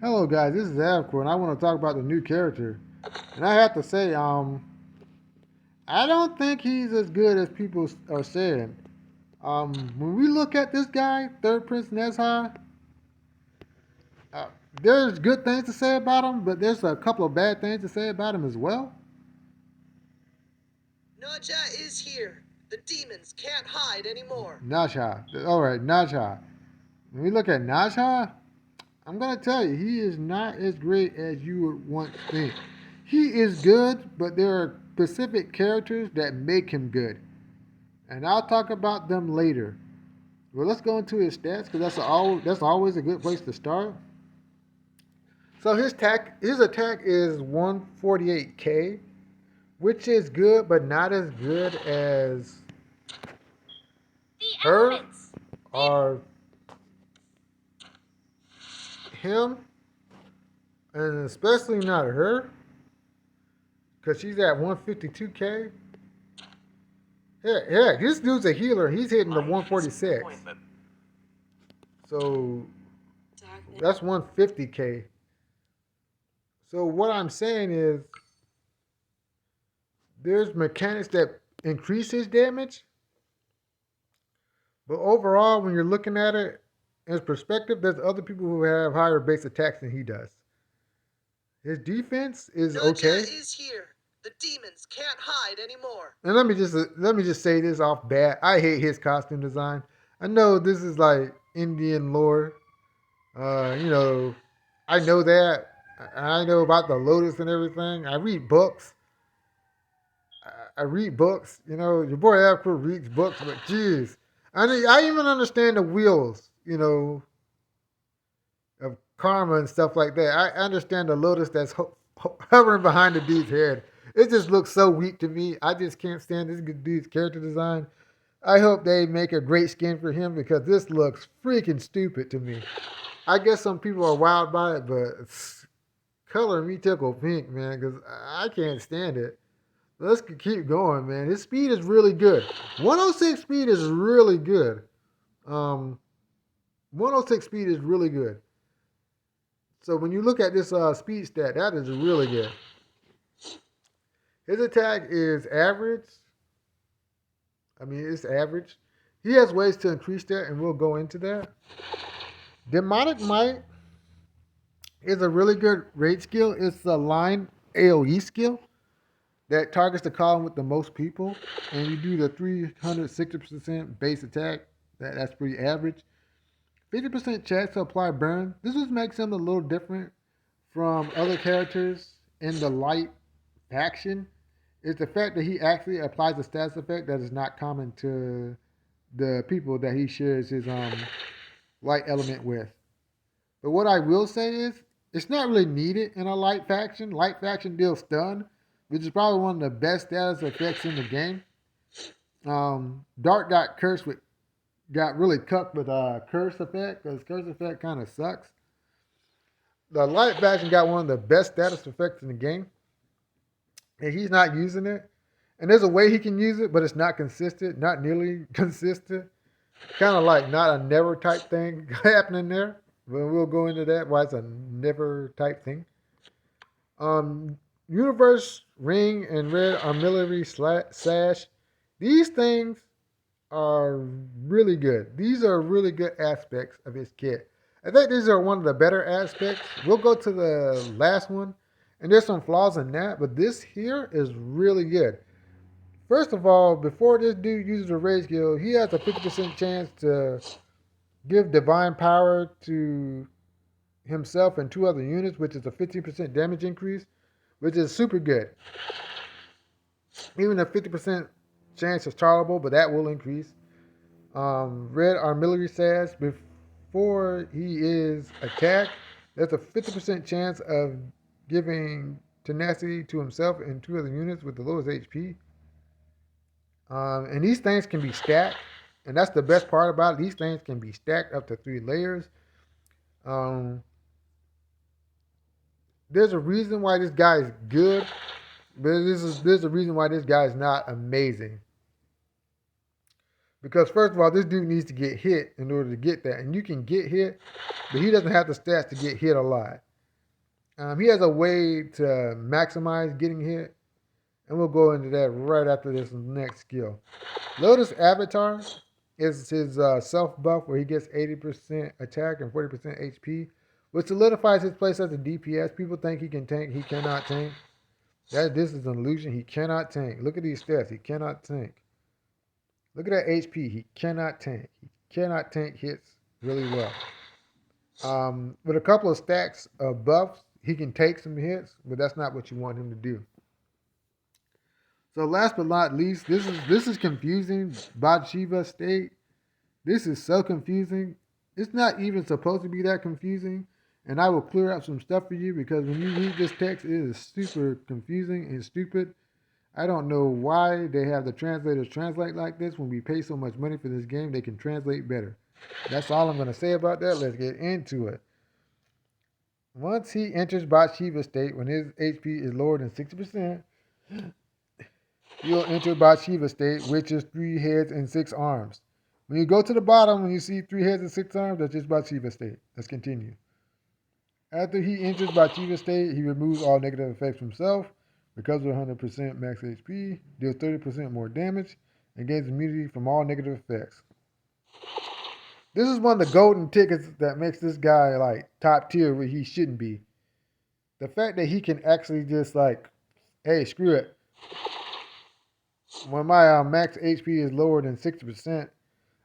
Hello guys, this is Avcoor, and I want to talk about the new character. And I have to say, I don't think he's as good as people are saying. When we look at this guy, Third Prince Nezha, uh, there's good things to say about him, but there's a couple of bad things to say about him as well. Nezha is here. The demons can't hide anymore. Nazha, all right, Nazha. When we look at Nazha, I'm gonna tell you, he is not as great as you would once think. He is good, but there are specific characters that make him good, and I'll talk about them later. Well, let's go into his stats because that's always a good place to start. So his attack is 148k, which is good, but not as good as her or him, and especially not her because she's at 152k. Yeah, this dude's a healer. He's hitting the 146. So that's 150k. So what I'm saying is there's mechanics that increase his damage, but overall, when you're looking at it in perspective, there's other people who have higher base attacks than he does. His defense is okay. Nezha is here. The demons can't hide anymore. And let me just say this off bat. I hate his costume design. I know this is like Indian lore. You know, I know that. I know about the lotus and everything. I read books. I read books. You know, your boy Avcoor reads books, but jeez, I even understand the wheels. You know, of karma and stuff like that. I understand the lotus that's hovering behind the dude's head. It just looks so weak to me. I just can't stand this dude's character design. I hope they make a great skin for him because this looks freaking stupid to me. I guess some people are wild by it, but it's color me tickle pink, man, because I can't stand it. Let's keep going, man. His speed is really good. 106 speed is really good. Um, 106 speed is really good. So when you look at this speed stat, that is really good. His attack is average. I mean, it's average. He has ways to increase that, and we'll go into that. Demonic Might is a really good raid skill. It's a line AoE skill that targets the column with the most people, and you do the 360% base attack. That's pretty average. 50% chance to apply burn. This just makes him a little different from other characters in the light faction. Is the fact that he actually applies a status effect that is not common to the people that he shares his light element with. But what I will say is, it's not really needed in a light faction. Light faction deals stun, which is probably one of the best status effects in the game. Dark got really cucked with curse effect because curse effect kind of sucks. The light faction got one of the best status effects in the game, and he's not using it. And there's a way he can use it, but it's not consistent, not nearly consistent. Kind of like not a never type thing happening there. But we'll go into that, why it's a never type thing. Universe Ring and Red Artillery Sash. These things are really good. These are really good aspects of his kit. I think these are one of the better aspects. We'll go to the last one, and there's some flaws in that, but this here is really good. First of all, before this dude uses a rage skill, he has a 50% chance to give divine power to himself and two other units, which is a 15% damage increase, which is super good. Even a 50% chance is tolerable, but that will increase. Red Artillery says before he is attacked, there's a 50% chance of giving tenacity to himself and two other units with the lowest HP. And these things can be stacked, and that's the best part about it. These things can be stacked up to 3 layers. Um, there's a reason why this guy is good, but there's a reason why this guy is not amazing. Because first of all, this dude needs to get hit in order to get that, and you can get hit, but he doesn't have the stats to get hit a lot. He has a way to maximize getting hit, and we'll go into that right after this next skill. Lotus Avatar is his self buff where he gets 80% attack and 40% HP, which solidifies his place as a DPS. People think he can tank. He cannot tank. This is an illusion. He cannot tank. Look at these stats. He cannot tank. Look at that HP. He cannot tank. He cannot tank hits really well. With a couple of stacks of buffs, he can take some hits, but that's not what you want him to do. So last but not least, this is confusing. Bathsheba State. This is so confusing. It's not even supposed to be that confusing. And I will clear up some stuff for you because when you read this text, it is super confusing and stupid. I don't know why they have the translators translate like this. When we pay so much money for this game, they can translate better. That's all I'm going to say about that. Let's get into it. Once he enters Bathsheba State, when his HP is lower than 60%, you'll enter Bathsheba State, which is 3 heads and 6 arms. When you go to the bottom, when you see 3 heads and 6 arms, that's just Bathsheba State. Let's continue. After he enters Bathsheba State, he removes all negative effects from himself, recovers 100% max HP, deals 30% more damage, and gains immunity from all negative effects. This is one of the golden tickets that makes this guy like top tier where he shouldn't be. The fact that he can actually just like, hey, screw it. When my max HP is lower than 60%,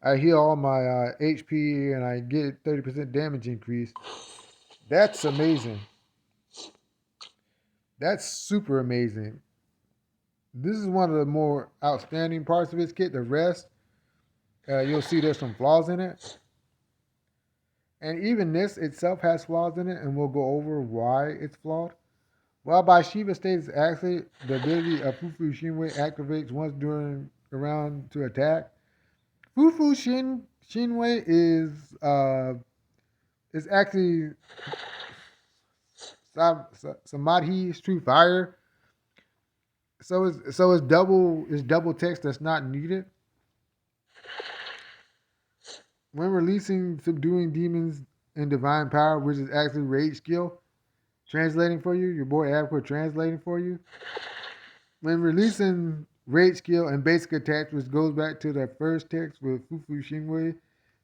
I heal all my HP and I get 30% damage increase. That's amazing. That's super amazing. This is one of the more outstanding parts of his kit. The rest, you'll see there's some flaws in it. And even this itself has flaws in it, and we'll go over why it's flawed. While Bathsheba State is actually the ability of Fufu Shinwei activates once during a round to attack. Fufu Shinwei is actually Samadhi's True Fire. So it's double text that's not needed. When releasing Subduing Demons in Divine Power, which is actually Rage skill, translating for you, your boy Avcoor translating for you. When releasing Rage skill and basic attacks, which goes back to that first text with Fufu Shinwei,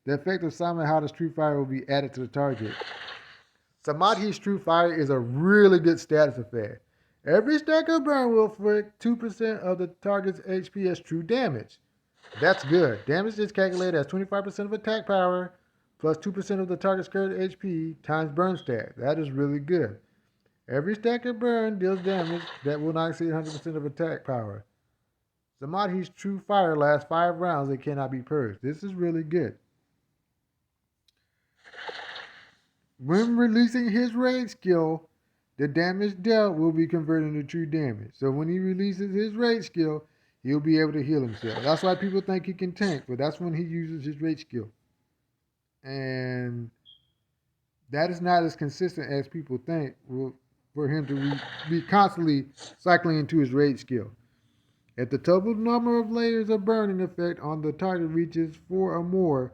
the effect of Samahada's True Fire will be added to the target. Samadhi's True Fire is a really good status effect. Every stack of burn will inflict 2% of the target's HP as true damage. That's good. Damage is calculated as 25% of attack power plus 2% of the target's current HP times burn stat. That is really good. Every stack of burn deals damage that will not exceed 100% of attack power. Samadhi's True Fire lasts 5 rounds and cannot be purged. This is really good. When releasing his Rage skill, the damage dealt will be converted into true damage. So when he releases his Rage skill, he'll be able to heal himself. That's why people think he can tank, but that's when he uses his Rage skill. And that is not as consistent as people think for him to be constantly cycling into his Rage skill. If the total number of layers of burning effect on the target reaches 4 or more,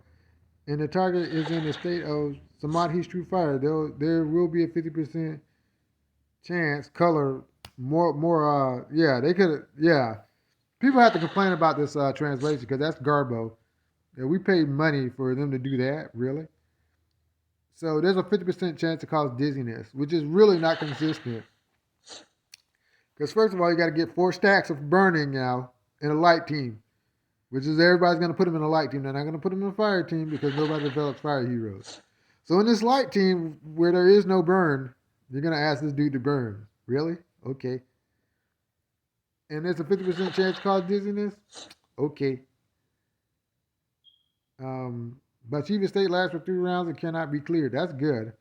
and the target is in a state of Samadhi's True Fire, there will be a 50% chance color People have to complain about this translation because that's garbo. Yeah, we paid money for them to do that, really. So there's a 50% chance to cause dizziness, which is really not consistent. Because first of all, you got to get 4 stacks of burning now in a light team, which is everybody's going to put them in a light team. They're not going to put them in a fire team because nobody develops fire heroes. So in this light team where there is no burn, you're going to ask this dude to burn. Really? Okay. And there's a 50% chance to cause dizziness? Okay. Bathsheba State lasts for 3 rounds and cannot be cleared. That's good.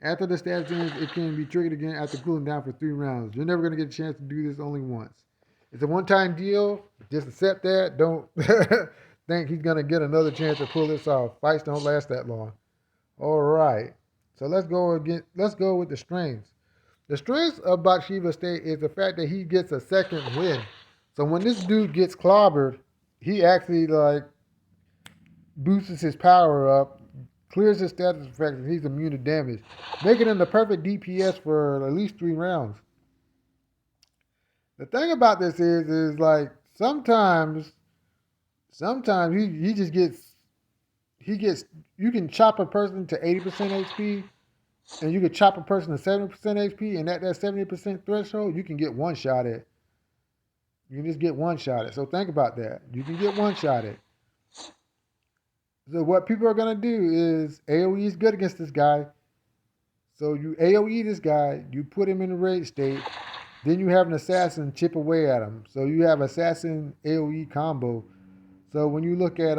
After the stats ends, it can be triggered again after cooling down for 3 rounds. You're never going to get a chance to do this only once. It's a one-time deal. Just accept that. Don't think he's going to get another chance to pull this off. Fights don't last that long. All right. So let's go with the strengths. The strength of Bathsheba State is the fact that he gets a second win. So when this dude gets clobbered, he actually boosts his power up, clears his status effects and he's immune to damage, making him the perfect DPS for at least 3 rounds. The thing about this is like sometimes he just gets you can chop a person to 80% HP and you can chop a person to 70% HP and at that 70% threshold you can get one shot at. You can just get one shot at. So think about that. You can get one shot at. So what people are gonna do is AoE is good against this guy. So you AoE this guy, you put him in a rage state, then you have an assassin chip away at him. So you have assassin AoE combo. So when you look at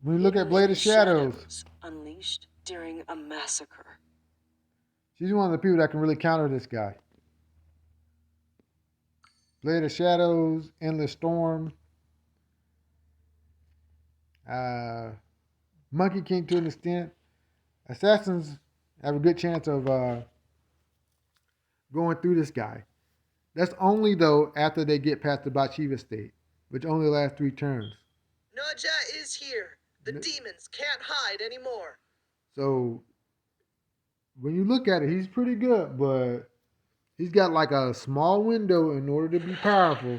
when you look at Blade of Shadows, unleashed during a massacre. She's one of the people that can really counter this guy. Blade of Shadows, Endless Storm, Monkey King to an extent. Assassins have a good chance of going through this guy. That's only though after they get past the Bachiva state, which only lasts 3 turns. Nezha is here. The demons can't hide anymore. So when you look at it, he's pretty good, but he's got like a small window in order to be powerful,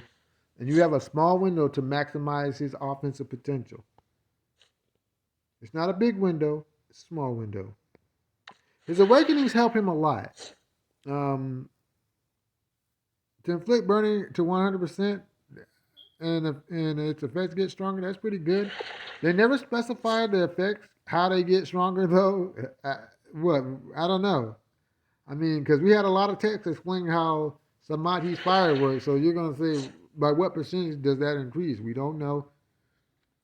and you have a small window to maximize his offensive potential. It's not a big window, it's a small window. His awakenings help him a lot. To inflict burning to 100% and its effects get stronger, that's pretty good. They never specify the effects, how they get stronger though. I don't know. I mean, because we had a lot of text explaining how Samadhi's fire works, so you're going to say, by what percentage does that increase? We don't know.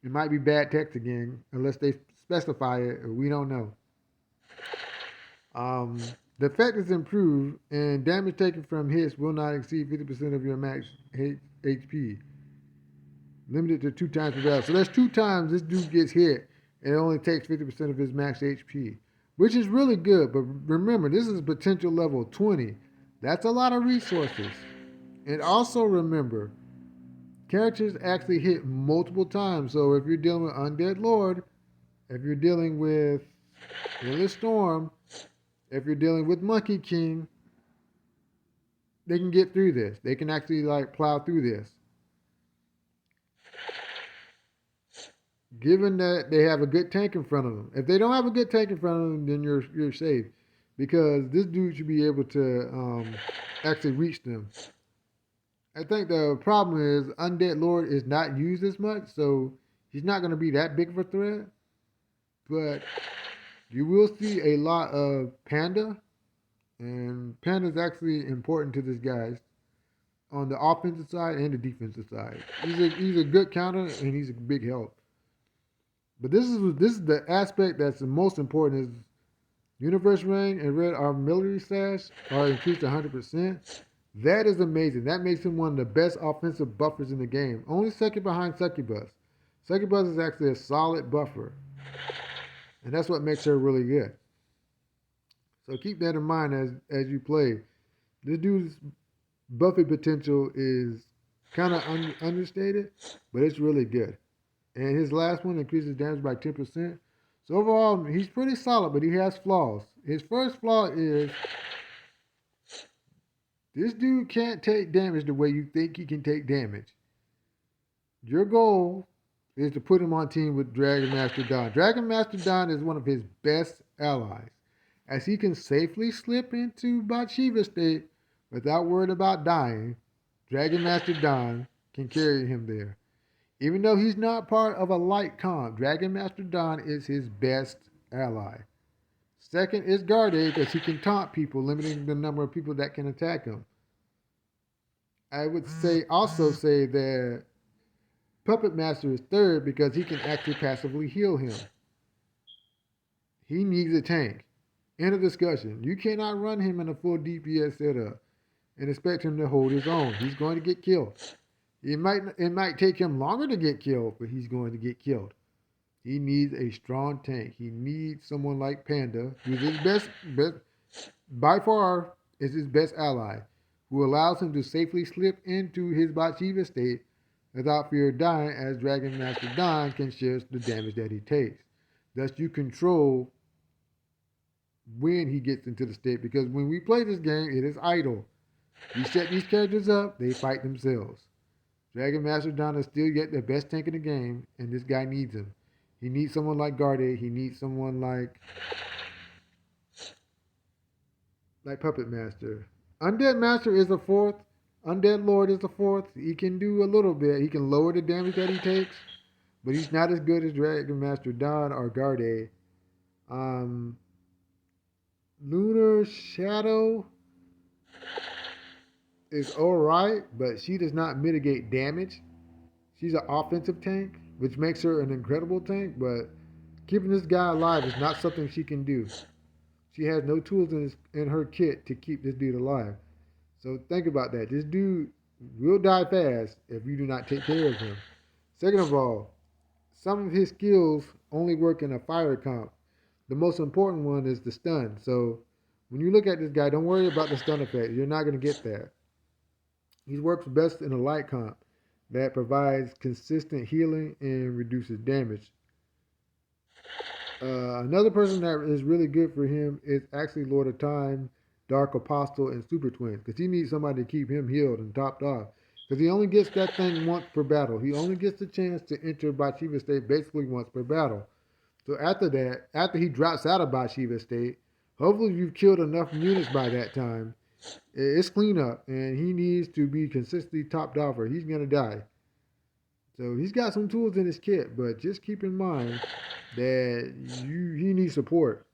It might be bad text again, unless they specify it, we don't know. The effect is improved, and damage taken from hits will not exceed 50% of your max HP. Limited to 2 times per battle. So that's 2 times this dude gets hit, and it only takes 50% of his max HP, which is really good. But remember, this is potential level 20. That's a lot of resources. And also remember, characters actually hit multiple times. So if you're dealing with Undead Lord, if you're dealing with Endless Storm, if you're dealing with Monkey King, they can get through this. They can actually like plow through this. Given that they have a good tank in front of them. If they don't have a good tank in front of them, then you're safe. Because this dude should be able to actually reach them. I think the problem is Undead Lord is not used as much, so he's not going to be that big of a threat. But you will see a lot of Panda, and Panda is actually important to this guy on the offensive side and the defensive side. He's a good counter and he's a big help. But this is the aspect that's the most important is Universe Ring and Red Artillery Slash are increased 100%. That is amazing. That makes him one of the best offensive buffers in the game. Only second behind Succubus. Succubus is actually a solid buffer. And that's what makes her really good. So keep that in mind as you play. This dude's buffing potential is kind of understated, but it's really good. And his last one increases damage by 10%. So overall, he's pretty solid, but he has flaws. His first flaw is this dude can't take damage the way you think he can take damage. Your goal is to put him on team with Dragon Master Don. Dragon Master Don is one of his best allies, as he can safely slip into Bathsheba state without worrying about dying. Dragon Master Don can carry him there. Even though he's not part of a light comp, Dragon Master Don is his best ally. Second is Garde, because he can taunt people, limiting the number of people that can attack him. I would also say that Puppet Master is third because he can actually passively heal him. He needs a tank. End of discussion. You cannot run him in a full DPS setup and expect him to hold his own. He's going to get killed. It might take him longer to get killed, but he's going to get killed. He needs a strong tank. He needs someone like Panda, who's his best by far is his best ally, who allows him to safely slip into his Bachiva state without fear of dying, as Dragon Master Don can share the damage that he takes. Thus, you control when he gets into the state, because when we play this game, it is idle. You set these characters up, they fight themselves. Dragon Master Don is still yet the best tank in the game, and this guy needs him. He needs someone like Garde. He needs someone like Puppet Master. Undead Master is a fourth. Undead Lord is a fourth. He can do a little bit. He can lower the damage that he takes, but he's not as good as Dragon Master Don or Garde. Um, Lunar Shadow is alright, but she does not mitigate damage. She's an offensive tank, which makes her an incredible tank, but keeping this guy alive is not something she can do. She has no tools in her kit to keep this dude alive. So think about that. This dude will die fast if you do not take care of him. Second of all, some of his skills only work in a fire comp. The most important one is the stun. So when you look at this guy, don't worry about the stun effect. You're not going to get that. He works best in a light comp that provides consistent healing and reduces damage. Another person that is really good for him is actually Lord of Time, Dark Apostle, and Super Twins, because he needs somebody to keep him healed and topped off. Because he only gets that thing once per battle. He only gets the chance to enter Bachiva state basically once per battle. So after that, after he drops out of Bachiva state, hopefully you've killed enough units by that time. It's cleanup, and he needs to be consistently topped off or he's going to die. So he's got some tools in his kit, but just keep in mind that he needs support.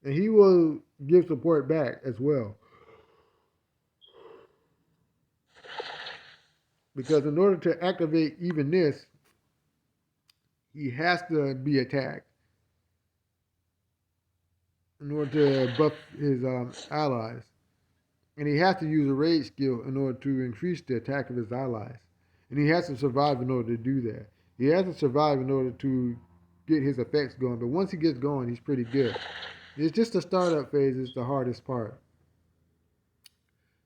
And he will give support back as well. Because in order to activate even this, he has to be attacked in order to buff his allies. And he has to use a raid skill in order to increase the attack of his allies. And he has to survive in order to do that. He has to survive in order to get his effects going. But once he gets going, he's pretty good. It's just the startup phase is the hardest part.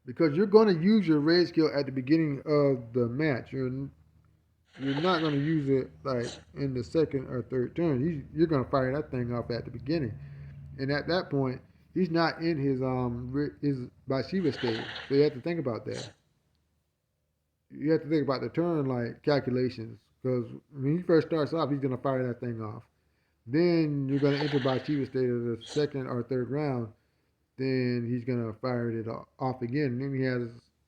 Because you're going to use your raid skill at the beginning of the match. You're not going to use it like in the second or third turn. You're going to fire that thing off at the beginning. And at that point, he's not in his Bathsheba state. So you have to think about that. You have to think about the turn like calculations. Because when he first starts off, he's going to fire that thing off. Then you're going to enter Bathsheba state of the second or third round. Then he's going to fire it off again. And then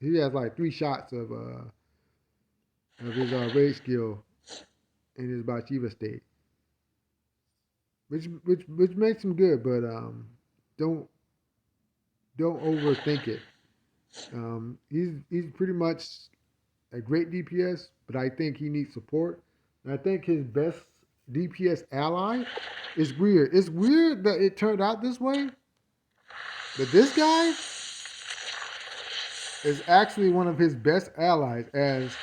he has like 3 shots of his raid skill in his Bathsheba state. Which makes him good, but don't overthink it. He's pretty much a great DPS, but I think he needs support. And I think his best DPS ally is weird. It's weird that it turned out this way, but this guy is actually one of his best allies, as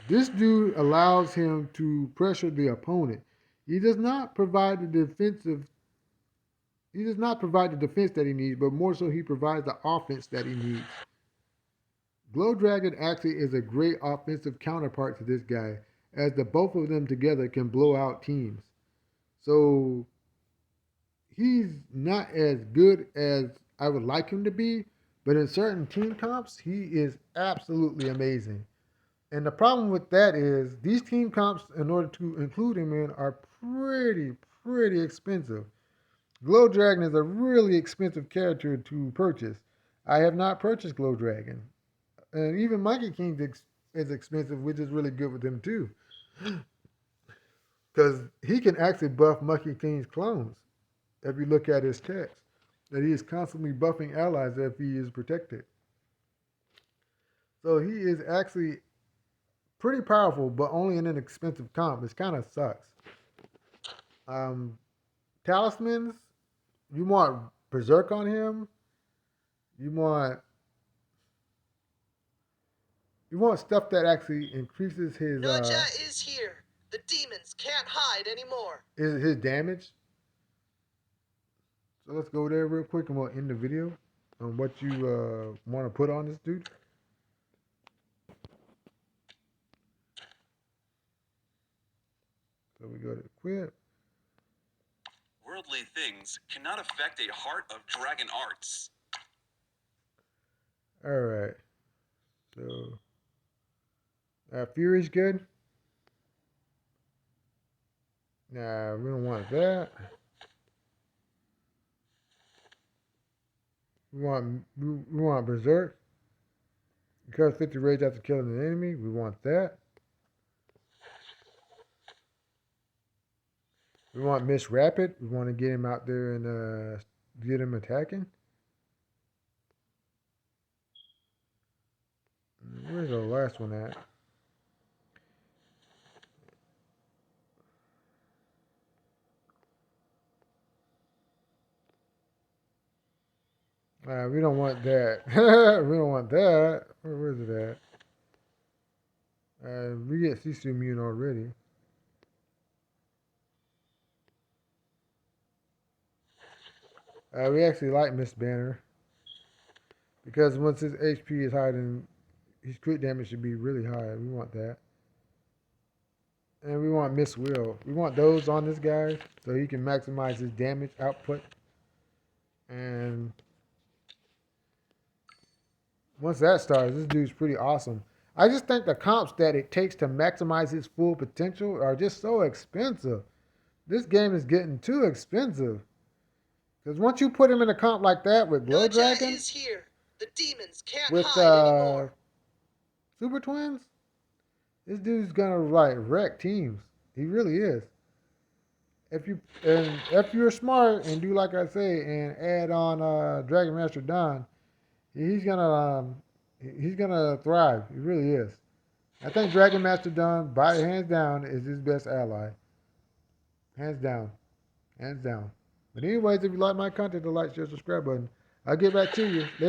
this dude allows him to pressure the opponent. He does not provide the defense that he needs, but more so he provides the offense that he needs. Glow Dragon actually is a great offensive counterpart to this guy, as the both of them together can blow out teams. So he's not as good as I would like him to be, but in certain team comps, he is absolutely amazing. And the problem with that is these team comps, in order to include him in, are pretty expensive. Glow Dragon is a really expensive character to purchase. I have not purchased Glow Dragon. And even Monkey King is expensive, which is really good with him too. Because he can actually buff Monkey King's clones if you look at his text. That he is constantly buffing allies if he is protected. So he is actually pretty powerful, but only in an expensive comp, which kind of sucks. Talismans, you want Berserk on him. You want stuff that actually increases his Nezha is here. The demons can't hide anymore. his damage. So let's go there real quick and we'll end the video on what you want to put on this dude. So we go to equip. Worldly things cannot affect a heart of dragon arts. Alright. So Fury's good. Nah, we don't want that. We want Berserk. Because 50 rage after killing an enemy. We want that. We want Miss Rapid. We want to get him out there and get him attacking. Where's the last one at? We don't want that. We don't want that. Where's it at? We get Sisu immune already. We actually like Miss Banner. Because once his HP is higher than his crit damage should be really high. We want that. And we want Miss Will. We want those on this guy so he can maximize his damage output. And once that starts, this dude's pretty awesome. I just think the comps that it takes to maximize his full potential are just so expensive. This game is getting too expensive. Because once you put him in a comp like that with Glow Nezha Dragon, is here. The demons can't with hide anymore. Super Twins, this dude's gonna like wreck teams. He really is. If you're smart and do like I say and add on Dragon Master Don, he's gonna thrive. He really is. I think Dragon Master Don, by hands down, is his best ally. Hands down. Hands down. But anyways, if you like my content, the like, share, subscribe button. I'll get back to you later.